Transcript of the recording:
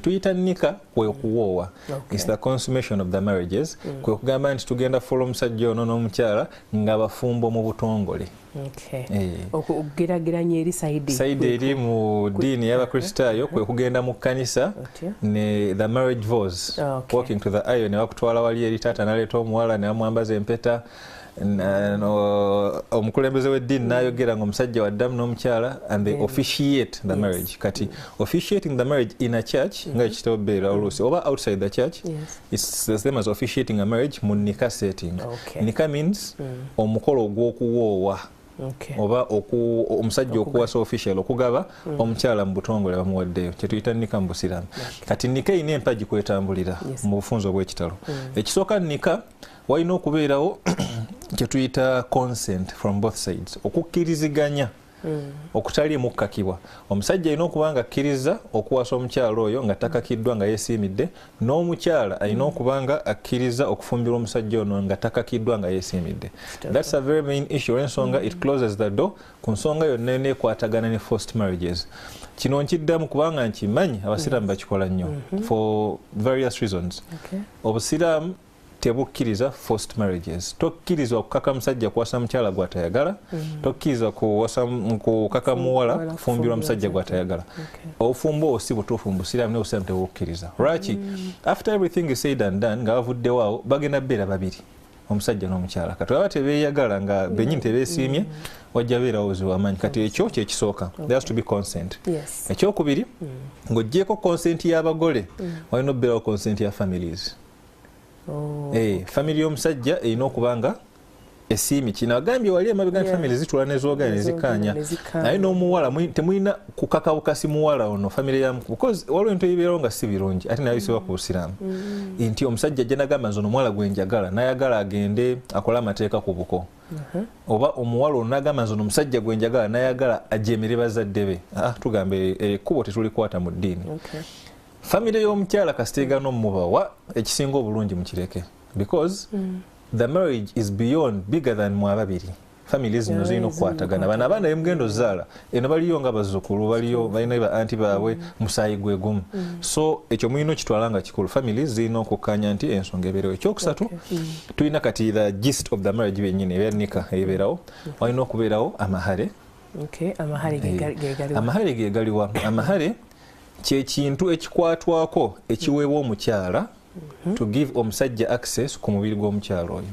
tuyita nika kwe kuwoowa. It's the consummation of the marriages. Kwe kugamba nti tugenda fuula omusajja ono n'omukyala nga bafumbo mu butongole. Okugeraageranya eri saidi eri mu ddiini y'Abakristaayo kwe kugenda mu kkanisa ne the marriage vows, walking to the aisle, ne bakutwala wali eri taata n'aleeta omuwala ne bamwambaza empeta. Omukulembeze w'eddiini n'ayogera ng'omusajja waddamu n'omukyala and they officiate the marriage. Kati officiating the marriage in a church nga ekitabo beera oluusi oba outside the church, it's the same as officiating a marriage mu nika setting. Nika means omukolo ogw'okuwoowa oba omusajja okuwasa official okugaba omukyala mu butongole bamuwaddeyo, kyetuyita nika mu busiraamu. Kati nika erina empagi kwetambulira mu bufunze obw'ekitalo. Ekisooka nika walina okubeerawo kyetuyita consent from both sides, okukkiriziganya okutali mukkakibwa. Omusajja alina okuba nga akkiriza okuwasa omukyala oyo nga takakiddwa nga yeesiimidde, n'omukyala alina okuba nga akkiriza okufumbirwa omusajja ono nga takakiddwa nga yeesiimidde. That's a very main issue olw'ensonga it closes the door ku nsonga yonna eneekwatagana ne forced marriages. Kino nkiddamu kubanga nkimanyi abasiraamu bakikola nnyo for various reasons. Obusiraamu tebukkiriza forced marriages. Tokkiriza okukaka musajja kuwasa mukyala gw'atayagala, tokkiriza kukaka muwala kufumbirwa musajja gw'atayagala. Obufumbo si butuufu mu busiraamu n'obusiraamu tebukkiriza. Lwaki? After everything is said and done nga bavuddewo awo bagenda beera babiri, omusajja n'omukyala. Kati baba tebeeyagala nga bennyini tebeesiimye wajja beerawo obuzibu amanyi. Kati ekyo kyekisooka, there has to be consent. Ekyokubiri, ng'oggyeko consent y'abagole walina okubeerawo consent ya families. Family y'omusajja erina okuba nga esiimi. Kino agambye wali emabega family zitula nezoogana nezikaanya, naye n'omuwala temulina kukaka bukasi muwala ono family yamu, because waliwo ebintu ebibeerawo nga si birungi ate naye bisibwa ku busiraamu nti omusajja ajja n'agamba nze ono omuwala gwe njagala n'ayagala agende akole amateeka ku buko, oba omuwala ono n'agamba nze ono omusajja gwe njagala n'ayagala ajeemere bazadde be. Tugambe ekkubo tetulikwata mu ddiini. Family y'omukyala kasiteegana omubawa ekisinga obulungi mukireke, because the marriage is bigger than mu ababiri. Families zino zirina okukwatagana. Bano abaana bemugenda ozaala eno baliyo nga bazzukulu, baliyo balina ba anti baabwe musaayi gwe gumu. So ekyo mulina okitwala nga kikulu. Families zirina okukkanya nti ensonga ebeerewo. Ekyokusatu, tulina kati the gist of the marriage bennyini ebyanika ebeerawo, walina okubeerawo amahare. Amahare ge galiwa? Amahare kye kintu ekikwatwako ekiweebwa omukyala to give omusajja access ku mubiri gw'omukyala oyo.